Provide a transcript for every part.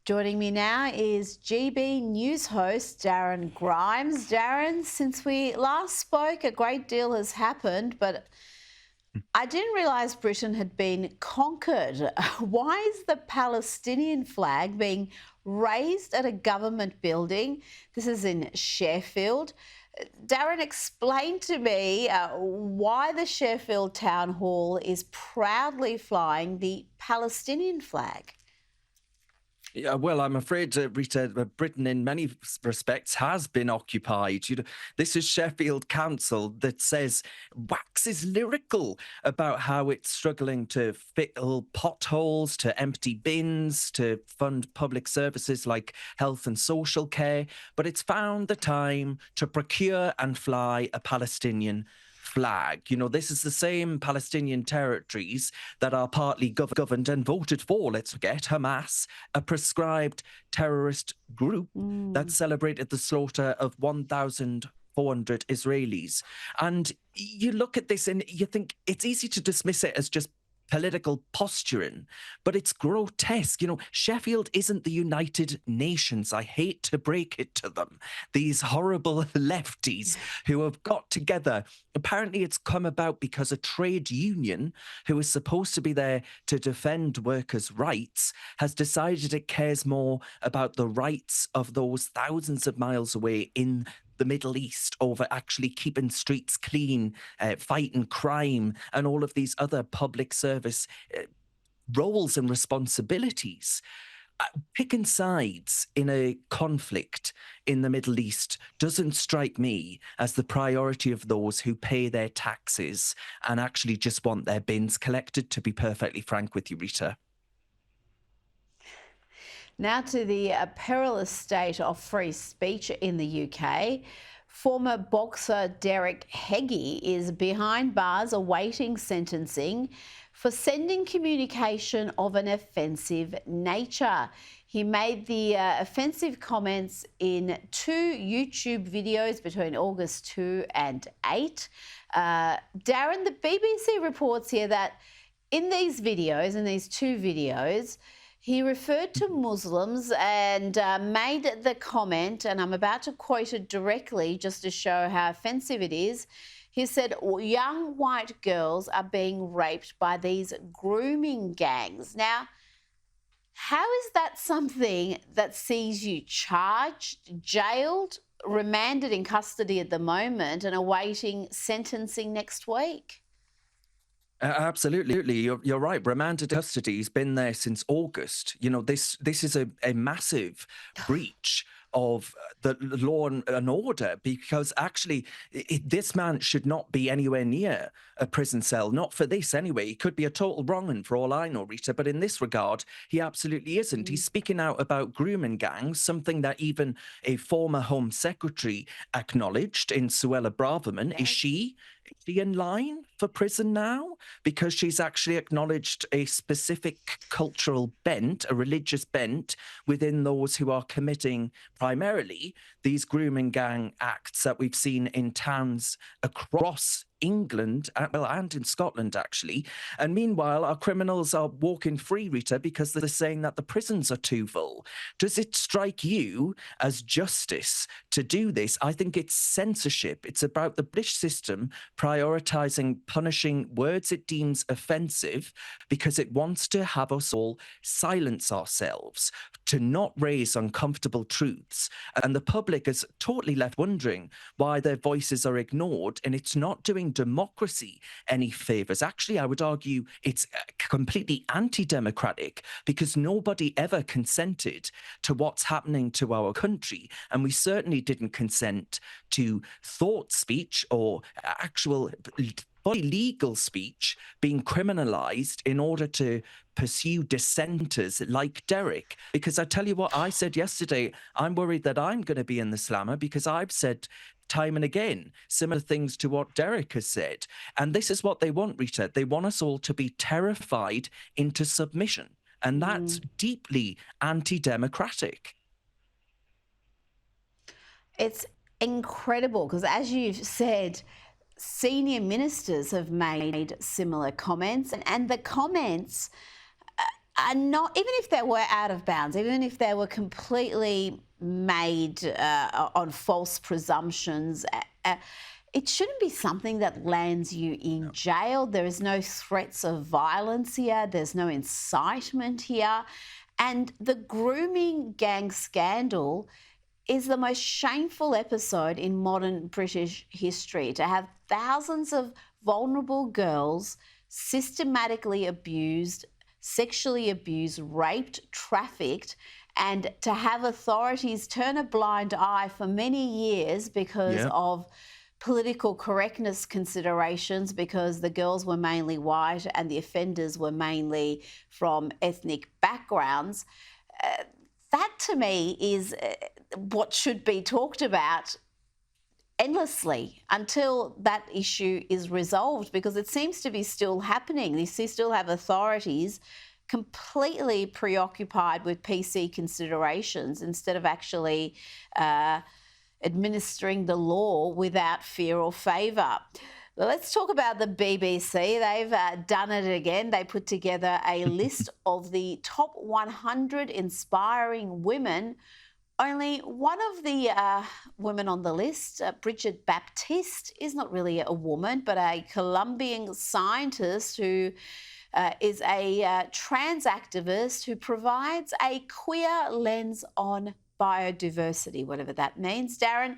Joining me now is GB News host Darren Grimes. Darren, since we last spoke, a great deal has happened, but I didn't realise Britain had been conquered. Why is the Palestinian flag being raised at a government building? This is in Sheffield. Darren, explain to me why the Sheffield Town Hall is proudly flying the Palestinian flag. Yeah, well, I'm afraid, Rita, Britain in many respects has been occupied. This is Sheffield Council that waxes lyrical about how it's struggling to fill potholes, to empty bins, to fund public services like health and social care. But it's found the time to procure and fly a Palestinian flag. This is the same Palestinian territories that are partly governed and voted for, let's forget, Hamas, a proscribed terrorist group that celebrated the slaughter of 1,400 Israelis. And you look at this and you think it's easy to dismiss it as just political posturing, but it's grotesque. Sheffield isn't the United Nations. I hate to break it to them. These horrible lefties who have got together. Apparently it's come about because a trade union who is supposed to be there to defend workers' rights has decided it cares more about the rights of those thousands of miles away in the Middle East over actually keeping streets clean, fighting crime, and all of these other public service roles and responsibilities. Picking sides in a conflict in the Middle East doesn't strike me as the priority of those who pay their taxes and actually just want their bins collected, to be perfectly frank with you, Rita. Now to the perilous state of free speech in the UK. Former boxer Derek Heggie is behind bars awaiting sentencing for sending communication of an offensive nature. He made the offensive comments in 2 YouTube videos between August 2 and 8. Darren, the BBC reports here that in these videos, in these 2 videos, he referred to Muslims and made the comment, and I'm about to quote it directly just to show how offensive it is. He said, young white girls are being raped by these grooming gangs. Now, how is that something that sees you charged, jailed, remanded in custody at the moment and awaiting sentencing next week? Absolutely, you're right. Remanded custody has been there since August. This is a massive breach of the law and order, because actually this man should not be anywhere near a prison cell, not for this anyway. He could be a total wrong-un for all I know, Rita, but in this regard, he absolutely isn't. He's speaking out about grooming gangs, something that even a former Home Secretary acknowledged in Suella Braverman. Is she in line for prison now? Because she's actually acknowledged a specific cultural bent, a religious bent, within those who are committing primarily these grooming gang acts that we've seen in towns across England, and in Scotland, actually. And meanwhile, our criminals are walking free, Rita, because they're saying that the prisons are too full. Does it strike you as justice to do this? I think it's censorship. It's about the British system prioritising punishing words it deems offensive because it wants to have us all silence ourselves, to not raise uncomfortable truths. And the public is totally left wondering why their voices are ignored, and it's not doing democracy any favours. Actually, I would argue it's completely anti-democratic, because nobody ever consented to what's happening to our country. And we certainly didn't consent to thought speech or actual fully legal speech being criminalised in order to pursue dissenters like Derek. Because I tell you what, I said yesterday, I'm worried that I'm going to be in the slammer, because I've said time and again similar things to what Derek has said. And this is what they want, Rita. They want us all to be terrified into submission. And that's deeply anti-democratic. It's incredible because, as you've said, senior ministers have made similar comments, and the comments are not, even if they were out of bounds, even if they were completely made on false presumptions, it shouldn't be something that lands you in jail. There is no threats of violence here. There's no incitement here. And the grooming gang scandal is the most shameful episode in modern British history. To have thousands of vulnerable girls systematically abused, sexually abused, raped, trafficked, and to have authorities turn a blind eye for many years because of political correctness considerations, because the girls were mainly white and the offenders were mainly from ethnic backgrounds. That to me is what should be talked about endlessly until that issue is resolved, because it seems to be still happening. You still have authorities completely preoccupied with PC considerations instead of actually administering the law without fear or favour. Let's talk about the BBC. They've done it again. They put together a list of the top 100 inspiring women. Only one of the women on the list, Bridget Baptiste, is not really a woman, but a Colombian scientist who is a trans activist who provides a queer lens on biodiversity, whatever that means. Darren,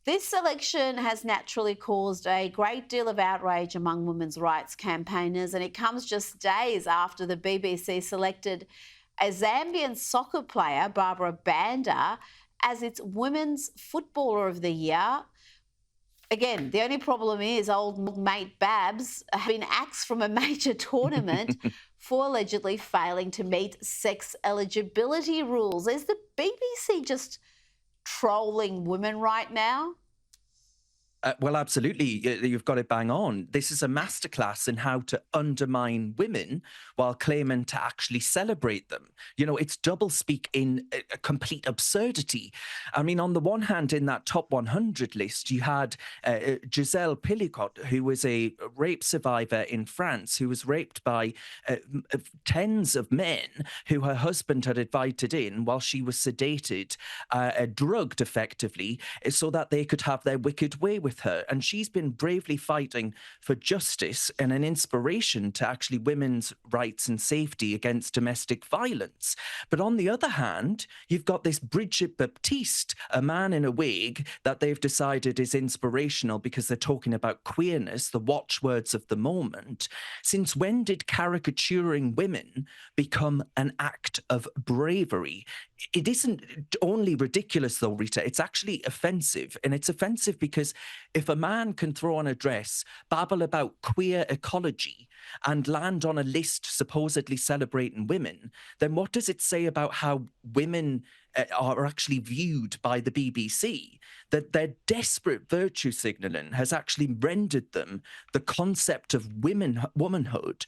this selection has naturally caused a great deal of outrage among women's rights campaigners, and it comes just days after the BBC selected a Zambian soccer player, Barbara Banda, as its Women's Footballer of the Year. Again, the only problem is old mate Babs has been axed from a major tournament for allegedly failing to meet sex eligibility rules. Is the BBC just trolling women right now? Well, absolutely. You've got it bang on. This is a masterclass in how to undermine women while claiming to actually celebrate them. You know, it's doublespeak in a complete absurdity. I mean, on the one hand, in that top 100 list, you had Giselle Pillicot, who was a rape survivor in France, who was raped by tens of men who her husband had invited in while she was sedated, drugged effectively, so that they could have their wicked way with her. And she's been bravely fighting for justice and an inspiration to actually women's rights and safety against domestic violence. But on the other hand, you've got this Bridget Baptiste, a man in a wig that they've decided is inspirational because they're talking about queerness, the watchwords of the moment. Since when did caricaturing women become an act of bravery? It isn't only ridiculous, though, Rita. It's actually offensive. And it's offensive because if a man can throw on a dress, babble about queer ecology, and land on a list supposedly celebrating women, then what does it say about how women are actually viewed by the BBC? That their desperate virtue signalling has actually rendered them the concept of womanhood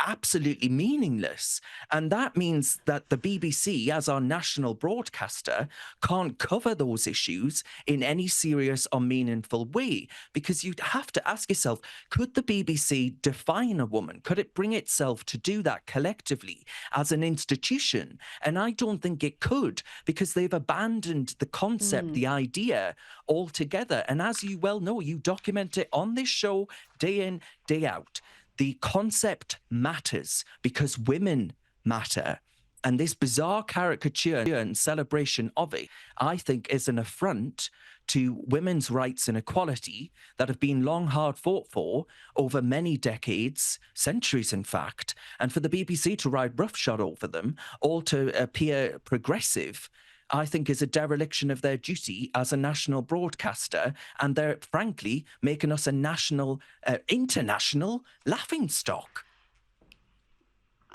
absolutely meaningless. And that means that the BBC, as our national broadcaster, can't cover those issues in any serious or meaningful way, because you'd have to ask yourself, could the BBC define a woman? Could it bring itself to do that collectively as an institution? And I don't think it could, because they've abandoned the concept, the idea altogether. And as you well know, you document it on this show day in, day out. The concept matters because women matter. And this bizarre caricature and celebration of it, I think, is an affront to women's rights and equality that have been long hard fought for over many decades, centuries in fact, and for the BBC to ride roughshod over them, all to appear progressive, I think is a dereliction of their duty as a national broadcaster, and they're frankly making us a national, international laughingstock.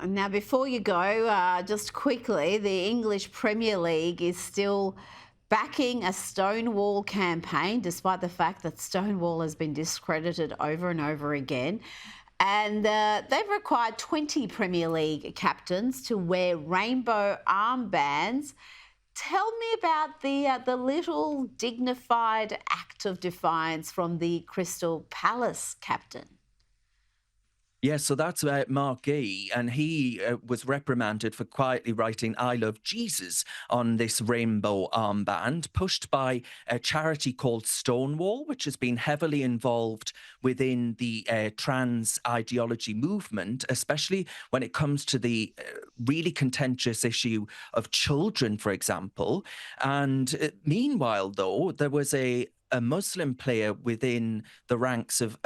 Now, before you go, just quickly, the English Premier League is still backing a Stonewall campaign, despite the fact that Stonewall has been discredited over and over again. And they've required 20 Premier League captains to wear rainbow armbands. Tell me about the little dignified act of defiance from the Crystal Palace captain. Yeah, so that's Mark Gee, and he was reprimanded for quietly writing "I love Jesus" on this rainbow armband, pushed by a charity called Stonewall, which has been heavily involved within the trans ideology movement, especially when it comes to the really contentious issue of children, for example. And meanwhile, though, there was a Muslim player within the ranks of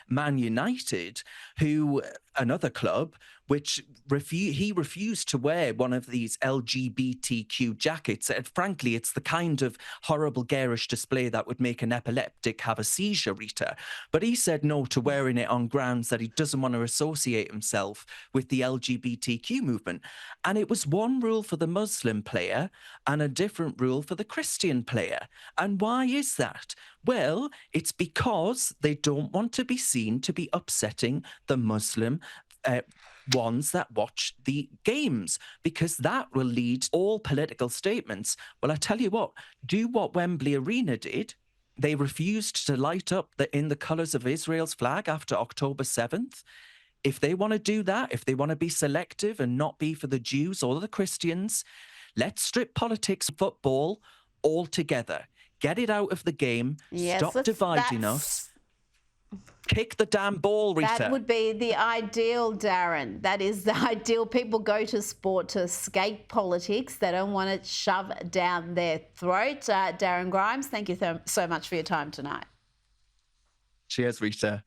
Man United, who another club, which he refused to wear one of these LGBTQ jackets. And frankly, it's the kind of horrible, garish display that would make an epileptic have a seizure, Rita. But he said no to wearing it on grounds that he doesn't want to associate himself with the LGBTQ movement. And it was one rule for the Muslim player and a different rule for the Christian player. And why is that? Well, it's because they don't want to be seen to be upsetting the Muslim ones that watch the games, because that will lead all political statements. Well, I tell you what, do what Wembley Arena did. They refused to light up in the colours of Israel's flag after October 7th. If they want to do that, if they want to be selective and not be for the Jews or the Christians, let's strip politics and football altogether. Get it out of the game. Yes, Stop dividing us. Kick the damn ball, Rita. That would be the ideal, Darren. That is the ideal. People go to sport to escape politics. They don't want it shoved down their throat. Darren Grimes, thank you so much for your time tonight. Cheers, Rita.